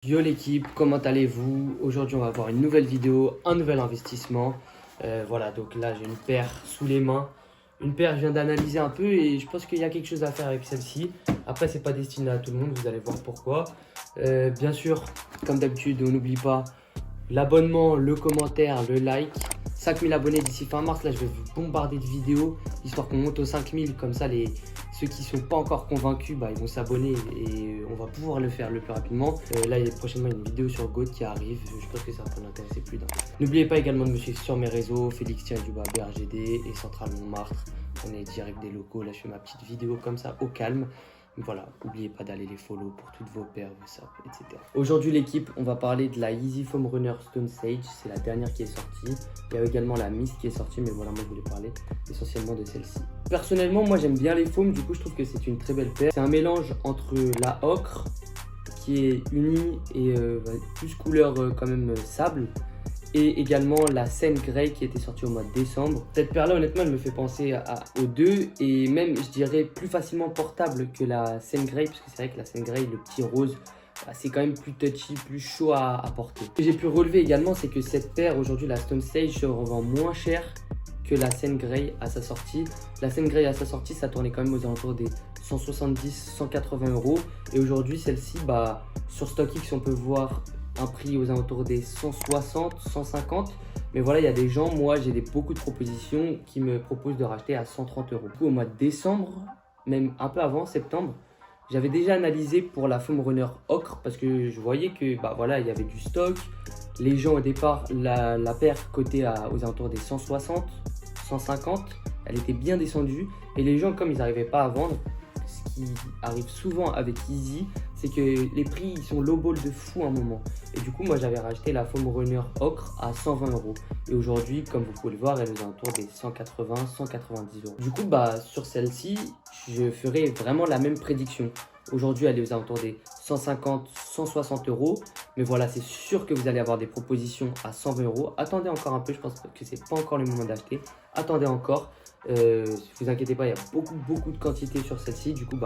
Yo l'équipe, comment allez-vous? Aujourd'hui on va voir une nouvelle vidéo, un nouvel investissement. Voilà, donc là j'ai une paire sous les mains. Une paire, je viens d'analyser un peu et je pense qu'il y a quelque chose à faire avec celle-ci. Après c'est pas destiné à tout le monde, vous allez voir pourquoi. Bien sûr, comme d'habitude, on n'oublie pas l'abonnement, le commentaire, le like. 5000 abonnés d'ici fin mars, là je vais vous bombarder de vidéos, histoire qu'on monte aux 5000, comme ça ceux qui ne sont pas encore convaincus, ils vont s'abonner et on va pouvoir le faire le plus rapidement. Là il y a prochainement une vidéo sur Goat qui arrive, je pense que ça va en intéresser plus d'un. N'oubliez pas également de me suivre sur mes réseaux, Félix-BRGD et Central Montmartre. On est direct des locaux, là je fais ma petite vidéo comme ça au calme. Voilà, n'oubliez pas d'aller les follow pour toutes vos paires, vos sapes, etc. Aujourd'hui l'équipe, on va parler de la Yeezy Foam Runner Stone Sage, c'est la dernière qui est sortie. Il y a également la Mist qui est sortie, mais voilà, moi je voulais parler essentiellement de celle-ci. Personnellement, moi j'aime bien les foams, du coup je trouve que c'est une très belle paire. C'est un mélange entre la ocre, qui est unie et plus couleur quand même sable, et également la Sen Grey qui était sortie au mois de décembre. Cette paire là honnêtement elle me fait penser aux deux et même je dirais plus facilement portable que la Sen Grey, parce que c'est vrai que la Sen Grey, le petit rose, c'est quand même plus touchy, plus chaud à porter. Ce que j'ai pu relever également, c'est que cette paire aujourd'hui, la Stone Sage, se revend moins cher que la Sen Grey à sa sortie. La Sen Grey à sa sortie, ça tournait quand même aux alentours des 170-180 euros, et aujourd'hui celle-ci, sur StockX on peut voir un prix aux alentours des 160, 150. Mais voilà, il y a des gens, moi j'ai beaucoup de propositions qui me proposent de racheter à 130 euros. Du coup, au mois de décembre, même un peu avant, septembre, j'avais déjà analysé pour la Foam Runner Ocre parce que je voyais que voilà, il y avait du stock. Les gens au départ, la paire cotait aux alentours des 160, 150. Elle était bien descendue et les gens, comme ils n'arrivaient pas à vendre, ce qui arrive souvent avec Yeezy, c'est que les prix ils sont lowball de fou à un moment. Et du coup, moi j'avais racheté la Foam Runner Ocre à 120 euros. Et aujourd'hui, comme vous pouvez le voir, elle est aux alentours des 180, 190 euros. Du coup, sur celle-ci, je ferai vraiment la même prédiction. Aujourd'hui, elle est aux alentours des 150, 160 euros. Mais voilà, c'est sûr que vous allez avoir des propositions à 120 euros. Attendez encore un peu, je pense que c'est pas encore le moment d'acheter. Attendez encore. Vous inquiétez pas, il y a beaucoup de quantité sur celle-ci. Du coup,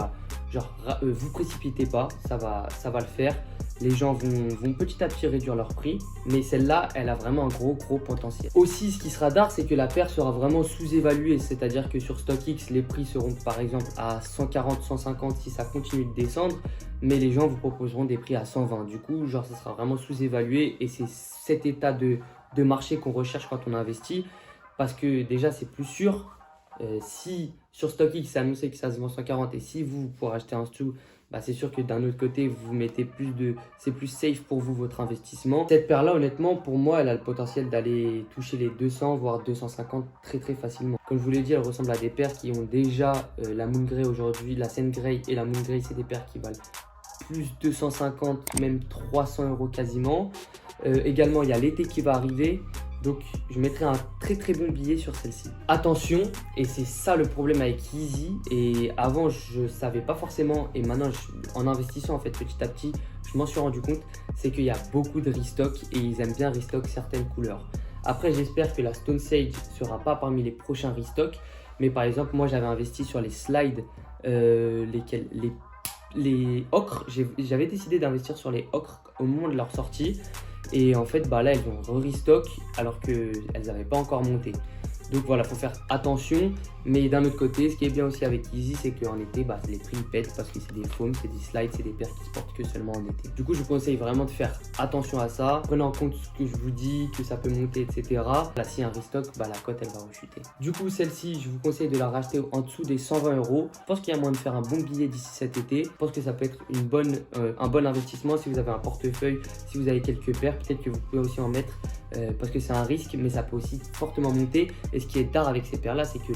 vous précipitez pas, ça va le faire. Les gens vont petit à petit réduire leur prix, mais celle-là, elle a vraiment un gros potentiel. Aussi, ce qui sera d'art, c'est que la paire sera vraiment sous-évaluée, c'est-à-dire que sur StockX, les prix seront par exemple à 140, 150 si ça continue de descendre, mais les gens vous proposeront des prix à 120. Du coup, ça sera vraiment sous-évalué et c'est cet état de marché qu'on recherche quand on investit, parce que déjà, c'est plus sûr. Si sur StockX c'est annoncé que ça se vend 140 et si vous pourrez acheter un sous, c'est sûr que d'un autre côté vous mettez c'est plus safe pour vous votre investissement. Cette paire là honnêtement pour moi elle a le potentiel d'aller toucher les 200 voire 250 très facilement. Comme je vous l'ai dit, elle ressemble à des paires qui ont déjà la Moon Grey aujourd'hui, la Sen Grey et la Moon Grey, c'est des paires qui valent plus 250 même 300 euros quasiment. Également il y a l'été qui va arriver. Donc, je mettrai un très bon billet sur celle-ci. Attention, et c'est ça le problème avec Yeezy. Et avant, je ne savais pas forcément. Et maintenant, en investissant en fait petit à petit, je m'en suis rendu compte. C'est qu'il y a beaucoup de restock et ils aiment bien restock certaines couleurs. Après, j'espère que la Stone Sage ne sera pas parmi les prochains restocks. Mais par exemple, moi, j'avais investi sur les slides, les ocres. J'avais décidé d'investir sur les ocres au moment de leur sortie. Et en fait, là, elles ont restock alors qu'elles n'avaient pas encore monté. Donc voilà, il faut faire attention. Mais d'un autre côté, ce qui est bien aussi avec Yeezy, c'est qu'en été, les prix pètent parce que c'est des foams, c'est des slides, c'est des paires qui se portent que seulement en été. Du coup, je vous conseille vraiment de faire attention à ça. Prenez en compte ce que je vous dis, que ça peut monter, etc. Là, s'il y a un restock, la cote, elle va rechuter. Du coup, celle-ci, je vous conseille de la racheter en dessous des 120 euros. Je pense qu'il y a moyen de faire un bon billet d'ici cet été. Je pense que ça peut être un bon investissement si vous avez un portefeuille, si vous avez quelques paires. Peut-être que vous pouvez aussi en mettre parce que c'est un risque, mais ça peut aussi fortement monter. Et ce qui est tard avec ces paires-là, c'est que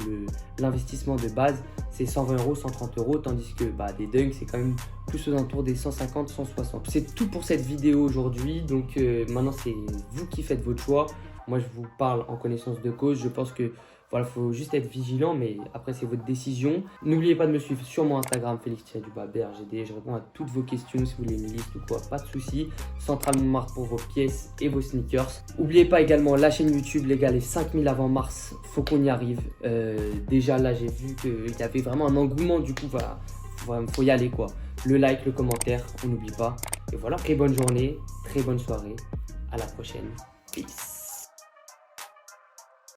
l'investissement de base, c'est 120 euros, 130 euros, tandis que des dunks, c'est quand même plus aux alentours des 150, 160. C'est tout pour cette vidéo aujourd'hui. Donc maintenant, c'est vous qui faites votre choix. Moi, je vous parle en connaissance de cause. Je pense que voilà, faut juste être vigilant, mais après, c'est votre décision. N'oubliez pas de me suivre sur mon Instagram, Félix-BRGD. Je réponds à toutes vos questions si vous voulez une liste ou quoi, pas de souci. Central Montmartre pour vos pièces et vos sneakers. N'oubliez pas également la chaîne YouTube, les gars, les 5000 avant mars, faut qu'on y arrive. Déjà, là, j'ai vu qu'il y avait vraiment un engouement, du coup, faut y aller, quoi. Le like, le commentaire, on n'oublie pas. Et voilà, très bonne journée, très bonne soirée. À la prochaine. Peace.